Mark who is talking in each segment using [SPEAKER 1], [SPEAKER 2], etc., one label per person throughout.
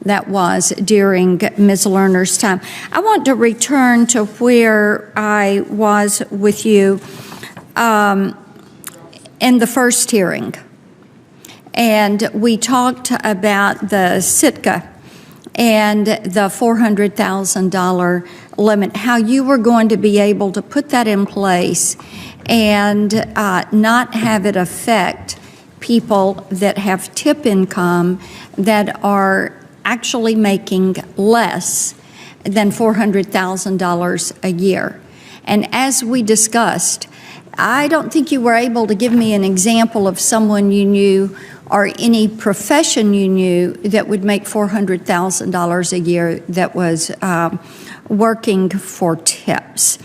[SPEAKER 1] that was during Ms. Lerner's time. I want to return to where I was with you in the first hearing. And we talked about the Sitka and the $400,000 limit, how you were going to be able to put that in place and not have it affect people that have tip income that are actually making less than $400,000 a year. And as we discussed, I don't think you were able to give me an example of someone you knew or any profession you knew that would make $400,000 a year that was working for tips.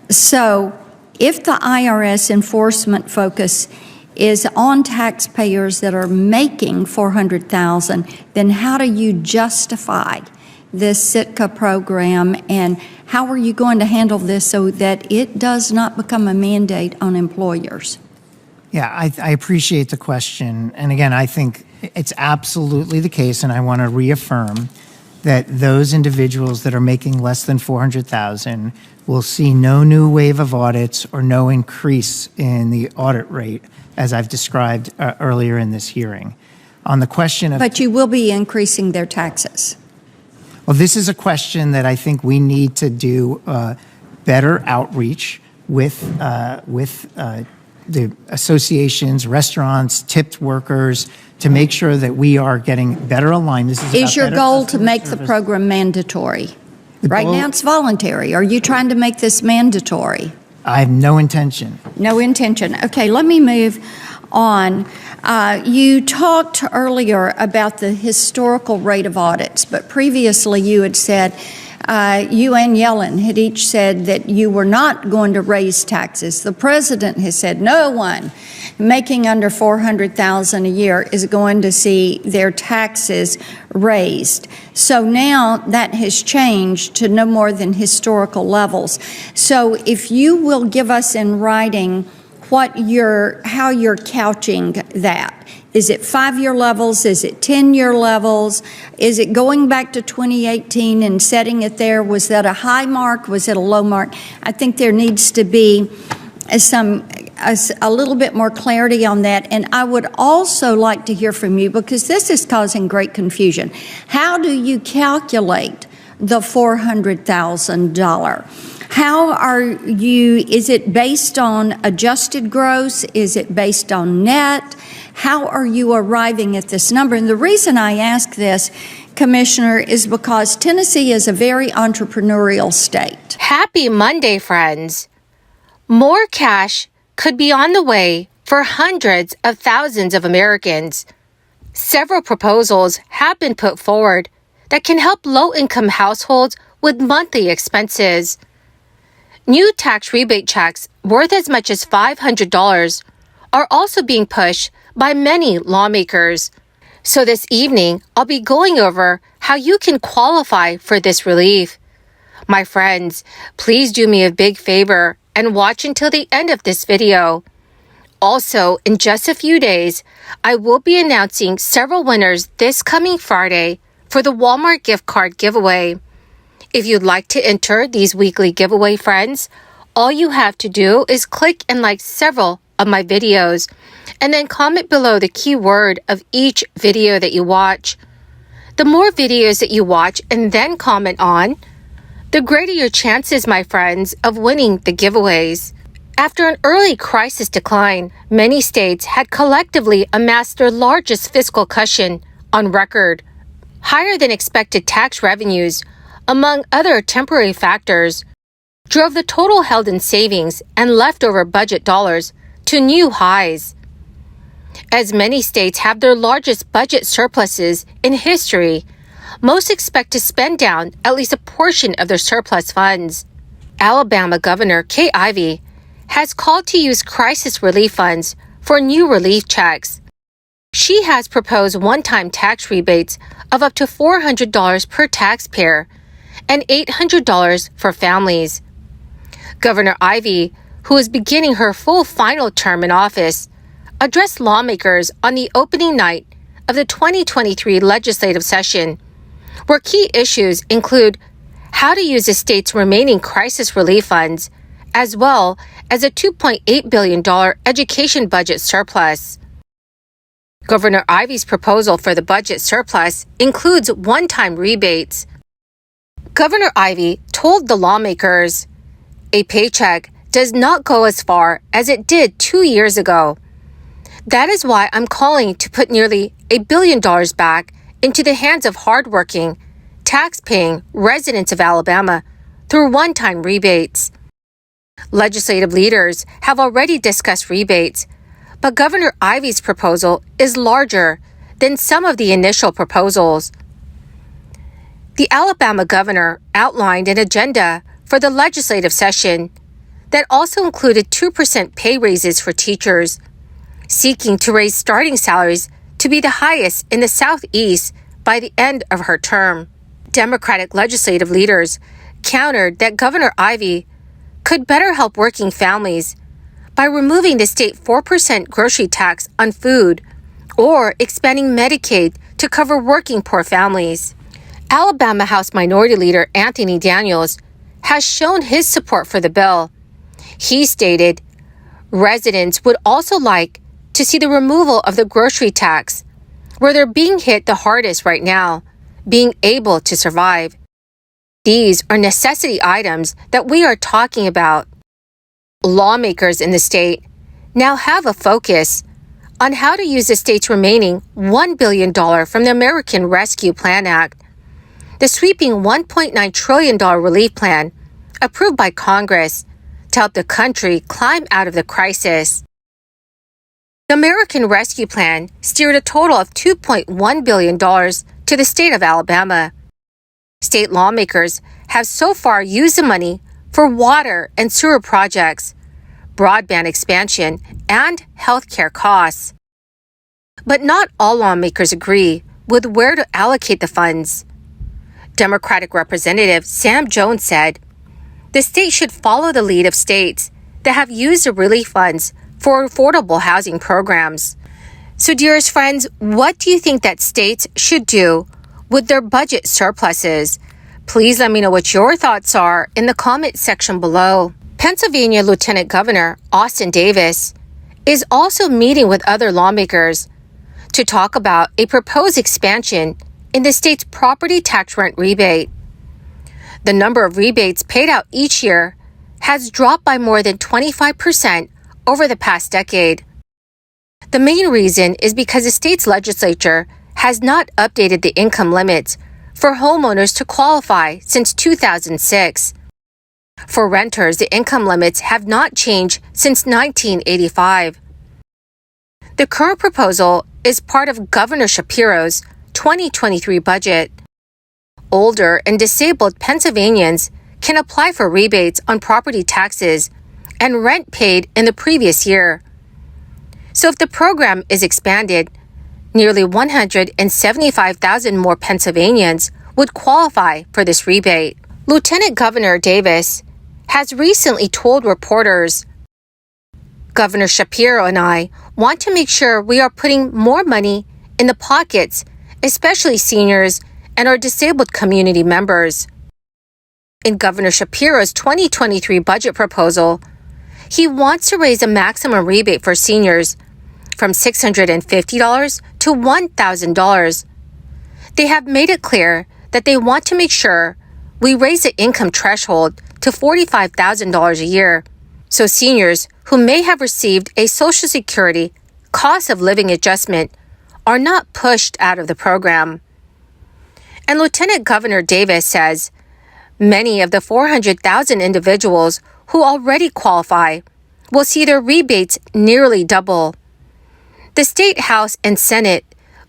[SPEAKER 1] So if the IRS enforcement focus is on taxpayers that are making $400,000, then how do you justify this Sitka program, and how are you going to handle this so that it does not become a mandate on employers?
[SPEAKER 2] Yeah, I appreciate the question. And again, I think it's absolutely the case, and I want to reaffirm that those individuals that are making less than $400,000 will see no new wave of audits or no increase in the audit rate, as I've described earlier in this hearing. On the question of—
[SPEAKER 1] But you will be increasing their taxes.
[SPEAKER 2] Well, this is a question that I think we need to do better outreach with the associations, restaurants, tipped workers, to make sure that we are getting better aligned. This
[SPEAKER 1] is your goal to make the program mandatory? Right now it's voluntary. Are you trying to make this mandatory?
[SPEAKER 2] I have no intention.
[SPEAKER 1] No intention. Okay, let me move on. You talked earlier about the historical rate of audits, but previously you had said, you and Yellen had each said that you were not going to raise taxes. The president has said no one making under $400,000 a year is going to see their taxes raised. So now that has changed to no more than historical levels. So if you will give us in writing how you're couching that. Is it 5-year levels? Is it 10-year levels? Is it going back to 2018 and setting it there? Was that a high mark? Was it a low mark? I think there needs to be a little bit more clarity on that. And I would also like to hear from you, because this is causing great confusion. How do you calculate the $400,000? How are you, is it based on adjusted gross? Is it based on net? How are you arriving at this number? And the reason I ask this, Commissioner, is because Tennessee is a very entrepreneurial state.
[SPEAKER 3] Happy Monday, friends. More cash could be on the way for hundreds of thousands of Americans. Several proposals have been put forward that can help low-income households with monthly expenses. New tax rebate checks worth as much as $500 are also being pushed by many lawmakers. So this evening, I'll be going over how you can qualify for this relief. My friends, please do me a big favor and watch until the end of this video. Also, in just a few days, I will be announcing several winners this coming Friday for the Walmart gift card giveaway. If you'd like to enter these weekly giveaway, friends, all you have to do is click and like several of my videos, and then comment below the keyword of each video that you watch. The more videos that you watch and then comment on, the greater your chances, my friends, of winning the giveaways. After an early crisis decline, many states had collectively amassed their largest fiscal cushion on record. Higher than expected tax revenues, among other temporary factors, drove the total held in savings and leftover budget dollars to new highs. As many states have their largest budget surpluses in history, most expect to spend down at least a portion of their surplus funds. Alabama Governor Kay Ivey has called to use crisis relief funds for new relief checks. She has proposed one-time tax rebates of up to $400 per taxpayer and $800 for families. Governor Ivey, who is beginning her full final term in office, addressed lawmakers on the opening night of the 2023 legislative session where key issues include how to use the state's remaining crisis relief funds, as well as a $2.8 billion education budget surplus. Governor Ivey's proposal for the budget surplus includes one-time rebates. Governor Ivey told the lawmakers, "A paycheck does not go as far as it did 2 years ago. That is why I'm calling to put nearly $1 billion back into the hands of hardworking, tax-paying residents of Alabama through one-time rebates." Legislative leaders have already discussed rebates, but Governor Ivey's proposal is larger than some of the initial proposals. The Alabama governor outlined an agenda for the legislative session that also included 2% pay raises for teachers, seeking to raise starting salaries to be the highest in the Southeast by the end of her term. Democratic legislative leaders countered that Governor Ivey could better help working families by removing the state 4% grocery tax on food or expanding Medicaid to cover working poor families. Alabama House Minority Leader Anthony Daniels has shown his support for the bill. He stated, "Residents would also like to see the removal of the grocery tax, where they're being hit the hardest right now, being able to survive. These are necessity items that we are talking about." Lawmakers in the state now have a focus on how to use the state's remaining $1 billion from the American Rescue Plan Act, the sweeping $1.9 trillion relief plan approved by Congress to help the country climb out of the crisis. The American Rescue Plan steered a total of $2.1 billion to the state of Alabama. State lawmakers have so far used the money for water and sewer projects, broadband expansion, and health care costs. But not all lawmakers agree with where to allocate the funds. Democratic Representative Sam Jones said, "The state should follow the lead of states that have used the relief funds for affordable housing programs." So, dearest friends, what do you think that states should do with their budget surpluses? Please let me know what your thoughts are in the comment section below. Pennsylvania Lieutenant Governor Austin Davis is also meeting with other lawmakers to talk about a proposed expansion in the state's property tax rent rebate. The number of rebates paid out each year has dropped by more than 25% over the past decade. The main reason is because the state's legislature has not updated the income limits for homeowners to qualify since 2006. For renters, the income limits have not changed since 1985. The current proposal is part of Governor Shapiro's 2023 budget. Older and disabled Pennsylvanians can apply for rebates on property taxes and rent paid in the previous year. So if the program is expanded, nearly 175,000 more Pennsylvanians would qualify for this rebate. Lieutenant Governor Davis has recently told reporters, "Governor Shapiro and I want to make sure we are putting more money in the pockets, especially seniors and our disabled community members." In Governor Shapiro's 2023 budget proposal, he wants to raise the maximum rebate for seniors from $650 to $1,000. They have made it clear that they want to make sure we raise the income threshold to $45,000 a year, so seniors who may have received a Social Security cost of living adjustment are not pushed out of the program. And Lieutenant Governor Davis says many of the 400,000 individuals who already qualify will see their rebates nearly double. The State House and Senate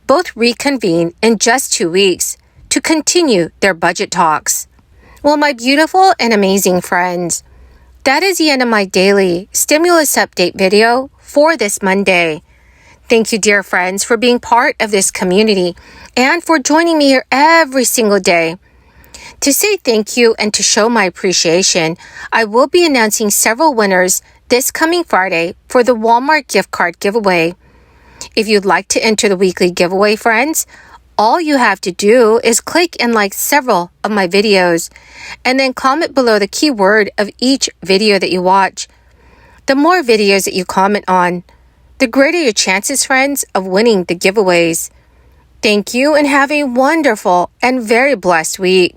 [SPEAKER 3] both reconvene in just 2 weeks to continue their budget talks. Well, my beautiful and amazing friends, that is the end of my daily stimulus update video for this Monday. Thank you, dear friends, for being part of this community and for joining me here every single day. To say thank you and to show my appreciation, I will be announcing several winners this coming Friday for the Walmart gift card giveaway. If you'd like to enter the weekly giveaway, friends, All you have to do is click and like several of my videos, and then comment below the keyword of each video that you watch. The more videos that you comment on, the greater your chances, friends, of winning the giveaways. Thank you and have a wonderful and very blessed week.